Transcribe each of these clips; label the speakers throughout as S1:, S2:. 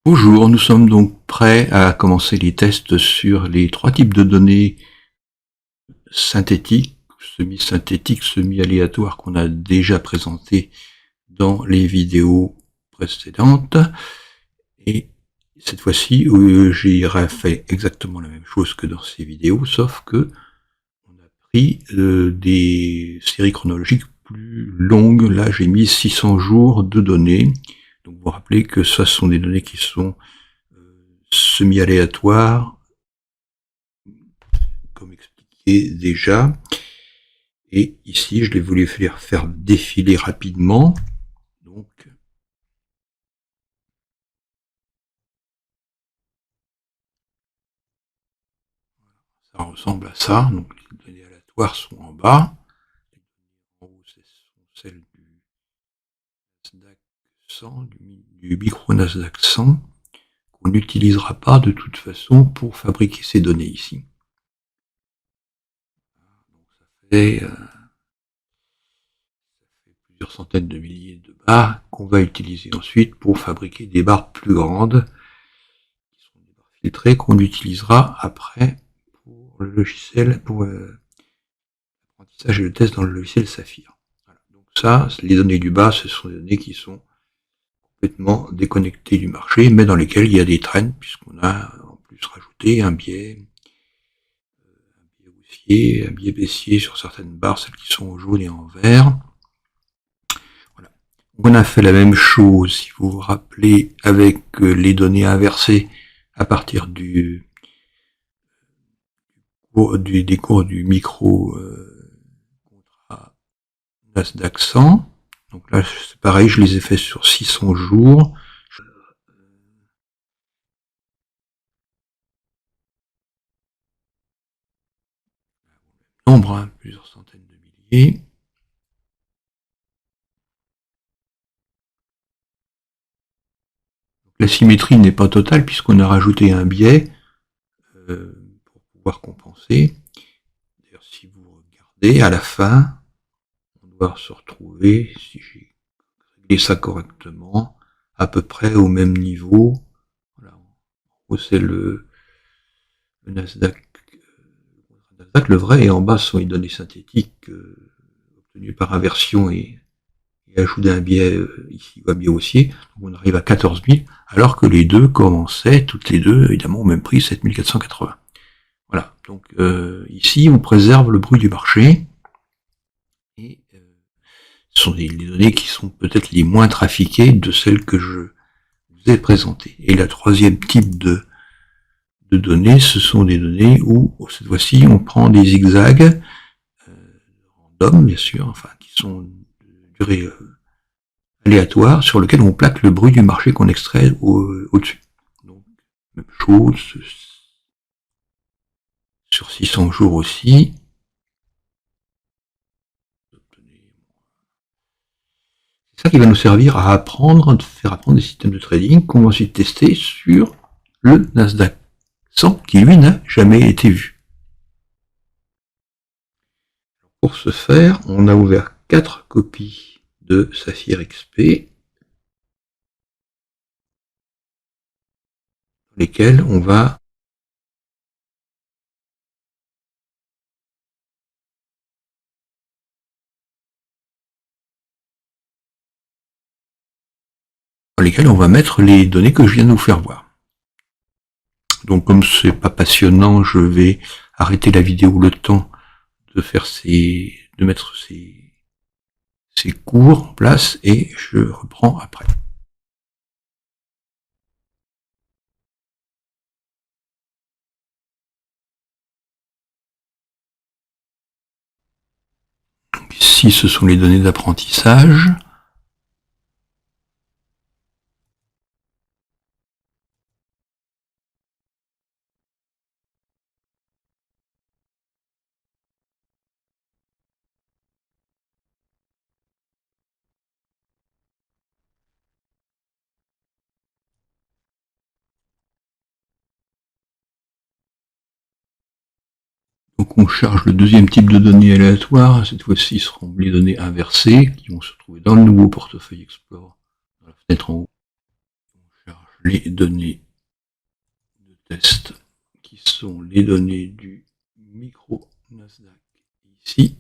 S1: Bonjour, nous sommes donc prêts à commencer les tests sur les trois types de données synthétiques, semi-synthétiques, semi-aléatoires qu'on a déjà présentés dans les vidéos précédentes. Et cette fois-ci, j'ai fait exactement la même chose que dans ces vidéos, sauf que on a pris des séries chronologiques plus longues. Là, j'ai mis 600 jours de données. Donc, vous vous rappelez que ce sont des données qui sont semi-aléatoires, comme expliqué déjà. Et ici, je l'ai voulu faire défiler rapidement. Donc, ça ressemble à ça. Donc, les données aléatoires sont en bas. En haut, ce sont celles du Nasdaq 100, du micro Nasdaq 100, qu'on n'utilisera pas de toute façon pour fabriquer ces données ici. Donc, ça fait plusieurs centaines de milliers de barres qu'on va utiliser ensuite pour fabriquer des barres plus grandes, qui sont des barres filtrées qu'on utilisera après pour le logiciel, pour l'apprentissage et le test dans le logiciel Saphir. Voilà. Donc ça, les données du bas, ce sont des données qui sont complètement déconnectées du marché, mais dans lesquelles il y a des trends, puisqu'on a en plus rajouté un biais haussier, un biais baissier sur certaines barres, celles qui sont en jaune et en vert. Voilà. On a fait la même chose, si vous vous rappelez, avec les données inversées à partir des cours du micro contrat Nasdaq 100. Donc là, c'est pareil, je les ai fait sur 600 jours. Nombre, hein, plusieurs centaines de milliers. La symétrie n'est pas totale puisqu'on a rajouté un biais pour pouvoir compenser. D'ailleurs, si vous regardez, à la fin, on doit se retrouver, si j'ai réglé ça correctement, à peu près au même niveau. Voilà. C'est le Nasdaq, le vrai, et en bas sont les données synthétiques obtenues par inversion et ajouter un biais ici ou un biais haussier, donc on arrive à 14 000, alors que les deux commençaient, toutes les deux, évidemment, au même prix, 7 480. Voilà, donc ici, on préserve le bruit du marché, et ce sont les données qui sont peut-être les moins trafiquées de celles que je vous ai présentées. Et la troisième type de données, ce sont des données où, cette fois-ci, on prend des zigzags, random, bien sûr, enfin, qui sont de durée aléatoire sur lequel on plaque le bruit du marché qu'on extrait au-dessus. Donc, même chose sur 600 jours aussi. C'est ça qui va nous servir à apprendre, faire apprendre des systèmes de trading qu'on va ensuite tester sur le Nasdaq 100 qui lui n'a jamais été vu. Pour ce faire, on a ouvert 4 copies de Saphir XP, dans lesquelles on va mettre les données que je viens de vous faire voir. Donc comme c'est pas passionnant, je vais arrêter la vidéo le temps de faire de mettre ces cours en place et je reprends après. Donc ici, ce sont les données d'apprentissage. Donc on charge le deuxième type de données aléatoires. Cette fois-ci, ce seront les données inversées qui vont se trouver dans le nouveau portefeuille Explorer, dans la fenêtre en haut. On charge les données de test qui sont les données du micro Nasdaq ici.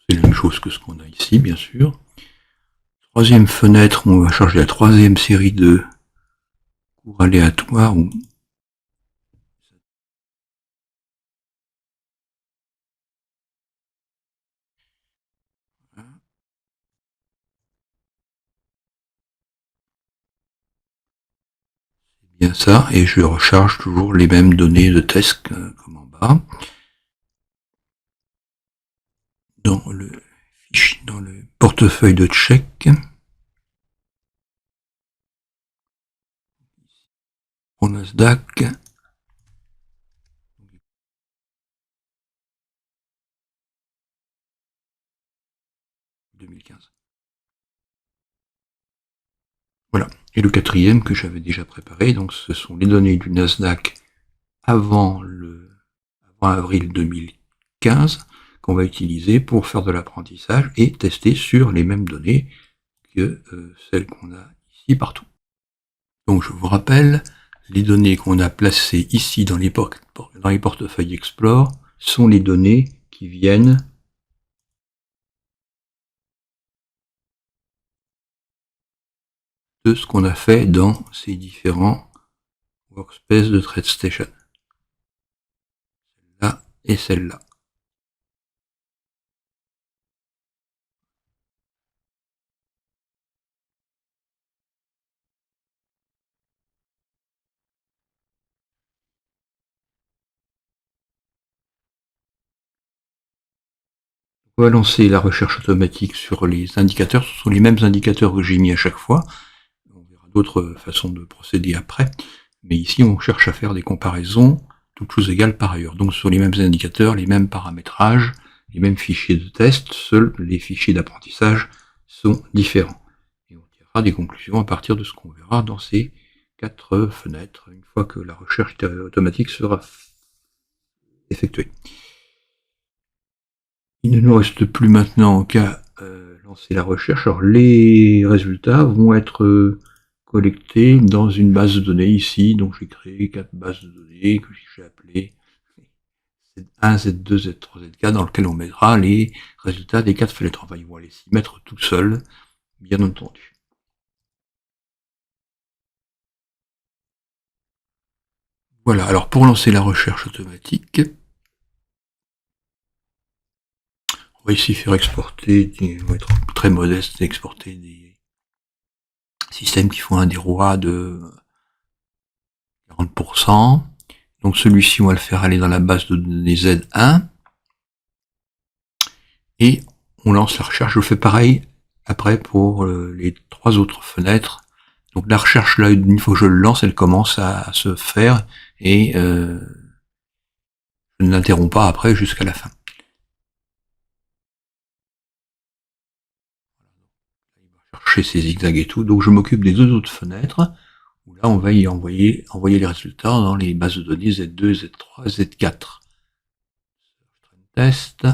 S1: C'est la même chose que ce qu'on a ici, bien sûr. Troisième fenêtre, on va charger la troisième série de cours aléatoires. Bien ça, et je recharge toujours les mêmes données de test comme en bas. Dans le portefeuille de check, au Nasdaq, 2015. Voilà. Et le quatrième que j'avais déjà préparé, donc ce sont les données du Nasdaq avant avril 2015 qu'on va utiliser pour faire de l'apprentissage et tester sur les mêmes données que celles qu'on a ici partout. Donc je vous rappelle, les données qu'on a placées ici dans les portefeuilles Explore sont les données qui viennent de ce qu'on a fait dans ces différents workspaces de TradeStation. Celle-là et celle-là. On va lancer la recherche automatique sur les indicateurs. Ce sont les mêmes indicateurs que j'ai mis à chaque fois. On verra d'autres façons de procéder après. Mais ici, on cherche à faire des comparaisons, toutes choses égales par ailleurs. Donc sur les mêmes indicateurs, les mêmes paramétrages, les mêmes fichiers de test, seuls les fichiers d'apprentissage sont différents. Et on tirera des conclusions à partir de ce qu'on verra dans ces 4 fenêtres, une fois que la recherche automatique sera effectuée. Il ne nous reste plus maintenant qu'à lancer la recherche. Alors les résultats vont être collectés dans une base de données ici. Donc j'ai créé 4 bases de données que j'ai appelées Z1, Z2, Z3, Z4, dans lequel on mettra les résultats des 4 fenêtres. Enfin, ils vont aller s'y mettre tout seuls, bien entendu. Voilà, alors pour lancer la recherche automatique, on va ici faire exporter, on va être très modeste, exporter des systèmes qui font un DROA de 40%. Donc celui-ci, on va le faire aller dans la base de données Z1. Et on lance la recherche. Je fais pareil après pour les 3 autres fenêtres. Donc la recherche, là, une fois que je le lance, elle commence à se faire et je ne l'interromps pas après jusqu'à la fin. Il va chercher ses zigzags et tout. Donc je m'occupe des 2 autres fenêtres, où là on va y envoyer les résultats dans les bases de données Z2, Z3, Z4. Test.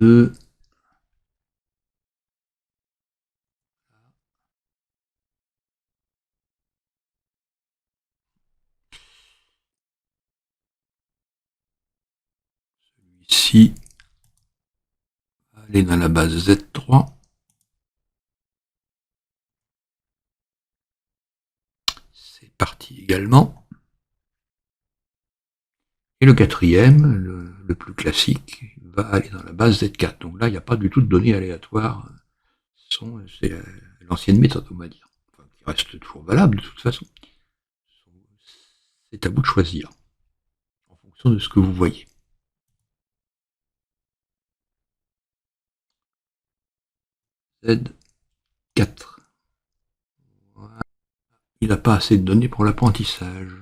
S1: 2. Celui-ci va aller dans la base Z3. C'est parti également. Et le quatrième, le plus classique, va aller dans la base Z4. Donc là, il n'y a pas du tout de données aléatoires. C'est l'ancienne méthode, on va dire. Enfin, qui reste toujours valable de toute façon. C'est à vous de choisir, en fonction de ce que vous voyez. Z4. Voilà. Il n'a pas assez de données pour l'apprentissage.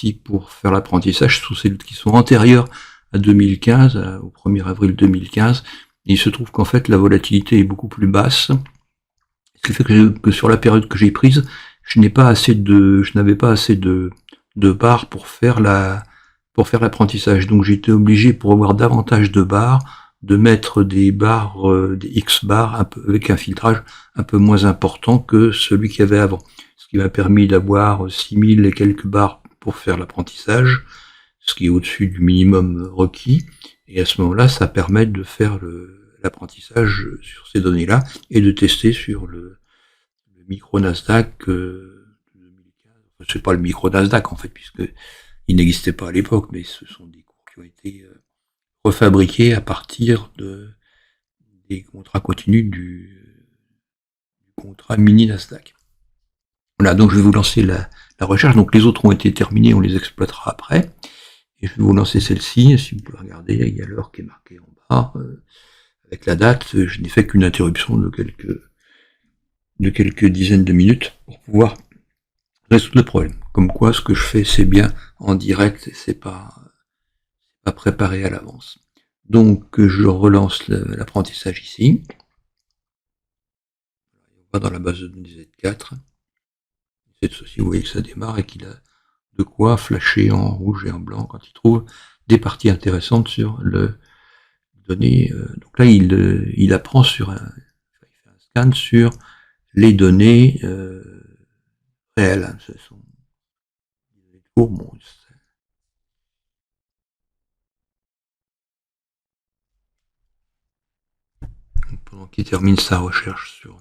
S1: ici pour faire l'apprentissage sont celles qui sont antérieures à 2015, au 1er avril 2015. Et il se trouve qu'en fait la volatilité est beaucoup plus basse, ce qui fait que sur la période que j'ai prise, je n'avais pas assez de barres pour faire l'apprentissage. Donc j'ai été obligé, pour avoir davantage de barres, de mettre des barres, des X barres avec un filtrage un peu moins important que celui qu'il y avait avant. Ce qui m'a permis d'avoir 6000 et quelques barres pour faire l'apprentissage, ce qui est au-dessus du minimum requis. Et à ce moment-là, ça permet de faire l'apprentissage sur ces données-là et de tester sur le micro Nasdaq. C'est pas le micro Nasdaq en fait, puisque il n'existait pas à l'époque, mais ce sont des cours qui ont été refabriqués à partir des contrats continus du contrat mini Nasdaq. Voilà, donc je vais vous lancer la recherche. Donc les autres ont été terminés, on les exploitera après. Et je vais vous lancer celle-ci. Si vous pouvez regarder, il y a l'heure qui est marquée en bas. Avec la date, je n'ai fait qu'une interruption de quelques dizaines de minutes pour pouvoir résoudre le problème. Comme quoi, ce que je fais, c'est bien en direct, et c'est pas préparé à l'avance. Donc, je relance l'apprentissage ici. On va dans la base de données Z4. Cette fois-ci, vous voyez que ça démarre et qu'il a de quoi flasher en rouge et en blanc quand il trouve des parties intéressantes sur le données. Donc là, il apprend il fait un scan sur les données réelles. Ce sont des cours, bon, pendant qu'il termine sa recherche sur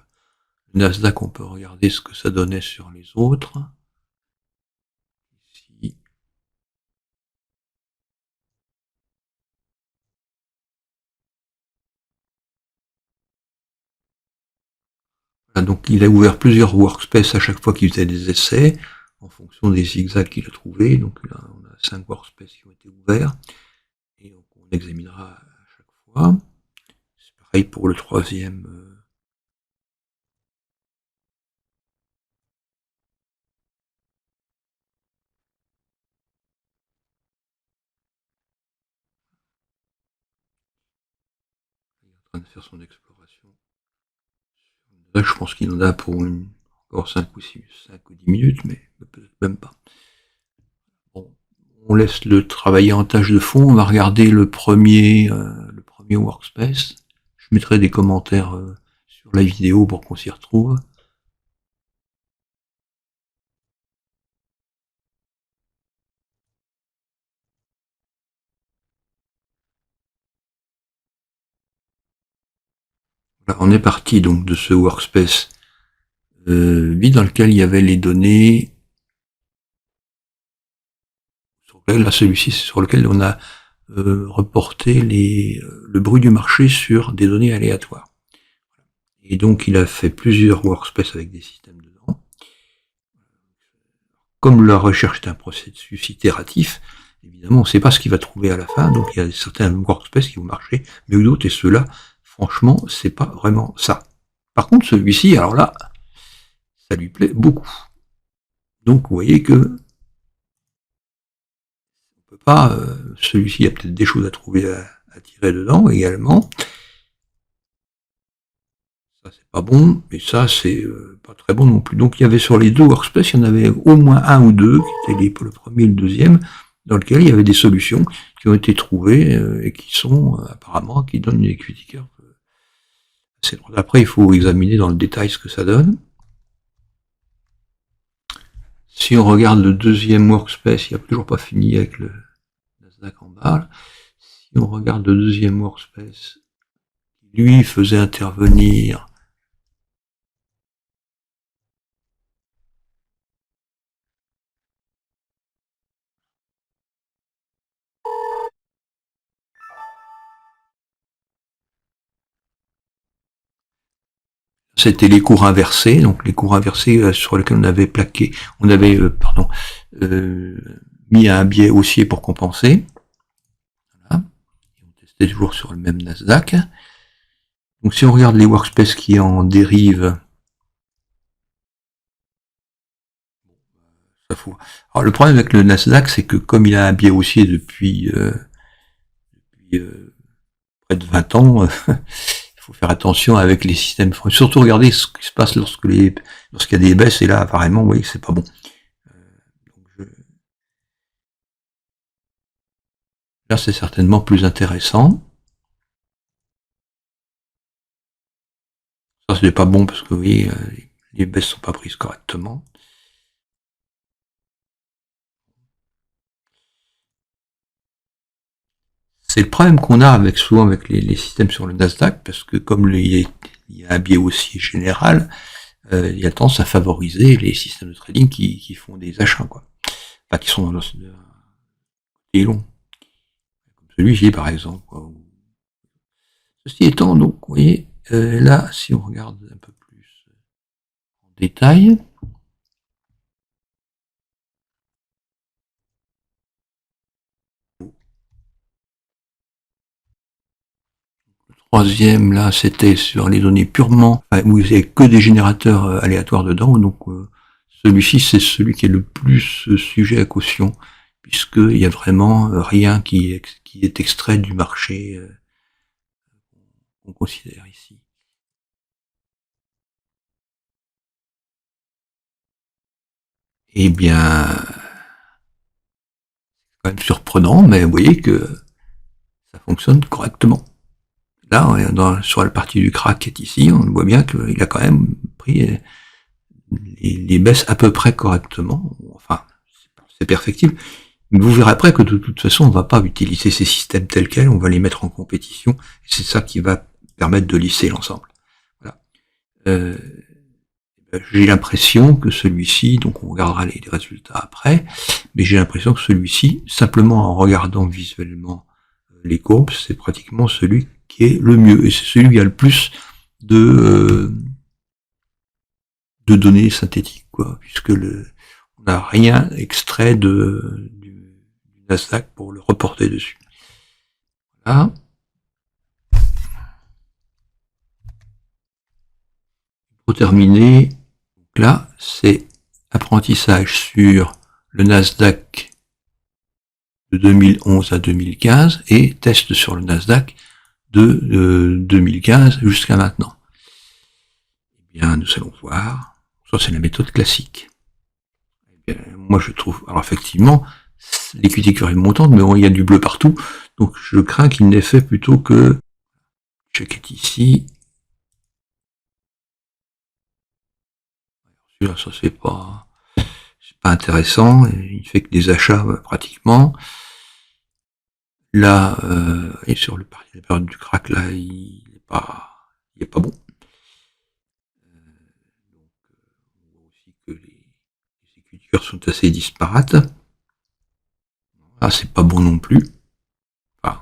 S1: le Nasdaq, on peut regarder ce que ça donnait sur les autres. Ici. Voilà, donc il a ouvert plusieurs workspaces à chaque fois qu'il faisait des essais, en fonction des zigzags qu'il a trouvés. Donc là, on a 5 workspaces qui ont été ouverts, et donc on examinera à chaque fois. C'est pareil pour le troisième. Il est en train de faire son exploration. Là, je pense qu'il en a pour encore 5 ou 10 minutes, mais peut-être même pas. Bon, on laisse le travailler en tâche de fond. On va regarder le premier workspace. Je mettrai des commentaires sur la vidéo pour qu'on s'y retrouve. Voilà, on est parti donc de ce workspace vide dans lequel il y avait les données. Là, celui-ci, c'est sur lequel on a reporté le bruit du marché sur des données aléatoires. Et donc, il a fait plusieurs workspaces avec des systèmes dedans. Comme la recherche est un processus itératif, évidemment, on ne sait pas ce qu'il va trouver à la fin, donc il y a certains workspaces qui vont marcher mieux que d'autres, et ceux-là, franchement, c'est pas vraiment ça. Par contre, celui-ci, alors là, ça lui plaît beaucoup. Donc, vous voyez que on peut pas, celui-ci, il y a peut-être des choses à trouver à tirer dedans également. Ça, c'est pas bon, mais ça, c'est pas très bon non plus. Donc, il y avait sur les deux workspaces, il y en avait au moins un ou deux, qui étaient le premier et le deuxième, dans lequel il y avait des solutions qui ont été trouvées et qui sont apparemment, qui donnent une equity curve assez droite. Après, il faut examiner dans le détail ce que ça donne. Si on regarde le deuxième workspace, il n'a toujours pas fini avec le Nasdaq en bas. Si on regarde le deuxième workspace, lui faisait intervenir c'était les cours inversés, donc les cours inversés sur lesquels on avait mis un biais haussier pour compenser. Voilà. Et on testait toujours sur le même Nasdaq. Donc si on regarde les workspaces qui en dérivent, ça faut. Alors le problème avec le Nasdaq, c'est que comme il a un biais haussier depuis près de 20 ans, il faut faire attention avec les systèmes. Surtout regarder ce qui se passe lorsqu'il y a des baisses, et là apparemment, oui, c'est pas bon. Là, c'est certainement plus intéressant. Ça, c'est pas bon parce que oui, les baisses sont pas prises correctement. C'est le problème qu'on a souvent avec les systèmes sur le Nasdaq, parce que comme il y a un biais haussier général, il y a tendance à favoriser les systèmes de trading qui font des achats, quoi. Enfin, qui sont dans des longs. Comme celui-ci, par exemple, quoi. Ceci étant, donc, vous voyez, là, si on regarde un peu plus en détail, troisième, là, c'était sur les données purement, enfin, où il n'y avait que des générateurs aléatoires dedans. Donc, celui-ci, c'est celui qui est le plus sujet à caution, puisqu'il n'y a vraiment rien qui est extrait du marché qu'on considère ici. Eh bien, c'est quand même surprenant, mais vous voyez que ça fonctionne correctement. Là, sur la partie du crack qui est ici, on voit bien qu'il a quand même pris les baisses à peu près correctement. Enfin, c'est perfectible. Mais vous verrez après que de toute façon, on ne va pas utiliser ces systèmes tels quels, on va les mettre en compétition. Et c'est ça qui va permettre de lisser l'ensemble. Voilà. J'ai l'impression que celui-ci, donc on regardera les résultats après, mais j'ai l'impression que celui-ci, simplement en regardant visuellement les courbes, c'est pratiquement celui qui est le mieux. Et c'est celui qui a le plus de données synthétiques, quoi, puisque on n'a rien extrait du Nasdaq pour le reporter dessus. Voilà. Pour terminer, donc là, c'est apprentissage sur le Nasdaq de 2011 à 2015 et test sur le Nasdaq de 2015 jusqu'à maintenant. Eh bien, nous allons voir. Ça, c'est la méthode classique. Eh bien, moi, je trouve, alors effectivement, l'équité curve est montante, mais bon, il y a du bleu partout, donc je crains qu'il n'ait fait plutôt que, check ici. Celui-là, ça c'est pas intéressant, il fait que des achats pratiquement. Là, et sur la période du crack, là, il est pas bon. Donc, on voit aussi que les écritures sont assez disparates. Ah, c'est pas bon non plus. Enfin,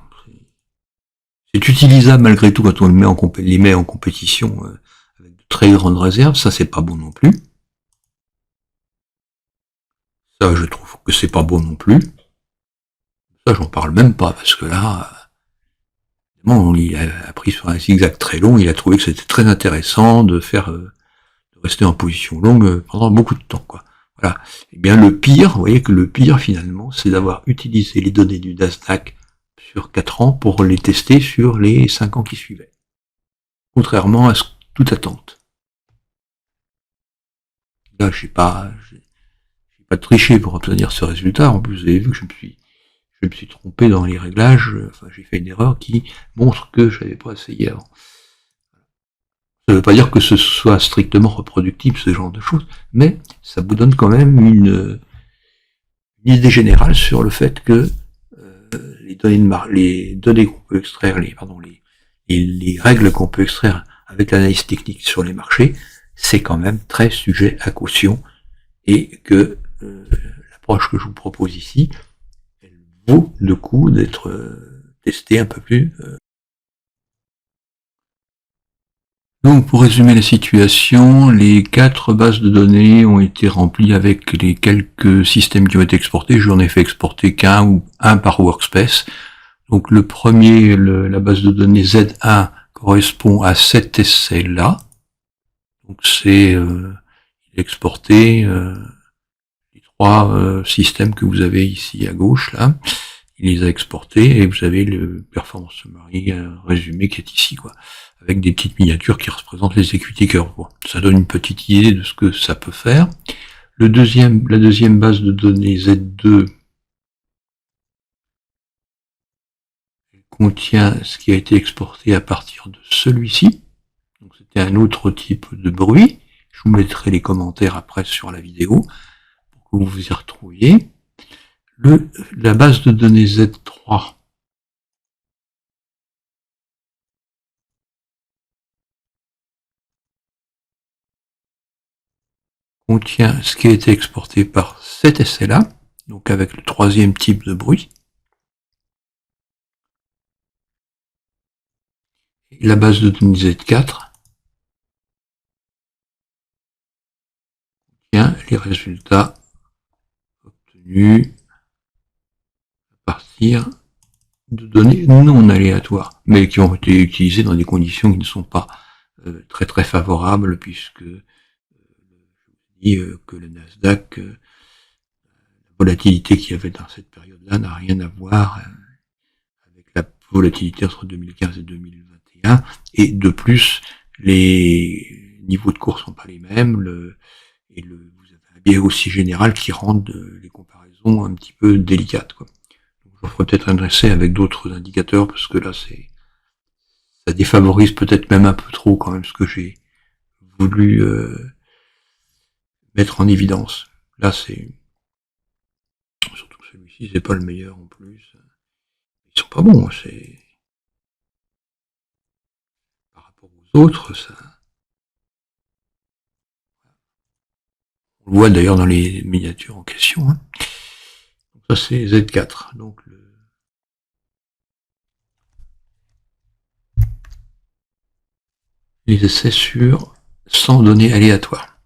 S1: c'est utilisable malgré tout quand on les met en compétition avec de très grandes réserves. Ça, c'est pas bon non plus. Ça, je trouve que c'est pas bon non plus. Ça, j'en parle même pas, parce que là, il a pris sur un zigzag très long, il a trouvé que c'était très intéressant de rester en position longue pendant beaucoup de temps, quoi. Voilà. Eh bien, le pire, vous voyez que le pire, finalement, c'est d'avoir utilisé les données du Nasdaq sur 4 ans pour les tester sur les 5 ans qui suivaient. Contrairement à toute attente. Là, j'ai pas triché pour obtenir ce résultat. En plus, vous avez vu que je me suis trompé dans les réglages. Enfin, j'ai fait une erreur qui montre que je n'avais pas essayé avant. Ça ne veut pas dire que ce soit strictement reproductible, ce genre de choses, mais ça vous donne quand même une idée générale sur le fait que les données qu'on peut extraire, les règles qu'on peut extraire avec l'analyse technique sur les marchés, c'est quand même très sujet à caution, et que l'approche que je vous propose ici, elle vaut le coup d'être testée un peu plus. Donc, pour résumer la situation, les 4 bases de données ont été remplies avec les quelques systèmes qui ont été exportés. J'en ai fait exporter qu'un ou un par workspace. Donc, le premier, la base de données Z1 correspond à cet essai-là. Donc, c'est exporté, les trois systèmes que vous avez ici à gauche, là. Il les a exportés, et vous avez le performance summary résumé qui est ici, quoi, avec des petites miniatures qui représentent les equity curves. Bon, ça donne une petite idée de ce que ça peut faire. La deuxième base de données Z2 contient ce qui a été exporté à partir de celui-ci. Donc c'était un autre type de bruit. Je vous mettrai les commentaires après sur la vidéo pour que vous vous y retrouviez. La base de données Z3 contient ce qui a été exporté par cet essai-là, donc avec le troisième type de bruit. Et la base de données Z4 contient les résultats obtenus à partir de données non aléatoires, mais qui ont été utilisées dans des conditions qui ne sont pas très très favorables, puisque je vous dis que le Nasdaq, la volatilité qu'il y avait dans cette période-là n'a rien à voir avec la volatilité entre 2015 et 2021, et de plus, les niveaux de cours sont pas les mêmes, vous avez un biais aussi général qui rend les comparaisons un petit peu délicates, quoi. Je ferai peut-être un essai avec d'autres indicateurs, parce que là, ça défavorise peut-être même un peu trop quand même ce que j'ai voulu mettre en évidence. Là, c'est surtout que celui-ci, c'est pas le meilleur en plus. Ils sont pas bons, c'est par rapport aux autres, ça. On le voit d'ailleurs dans les miniatures en question. Hein. Donc ça, c'est Z4. Donc les essais sur 100 données aléatoires.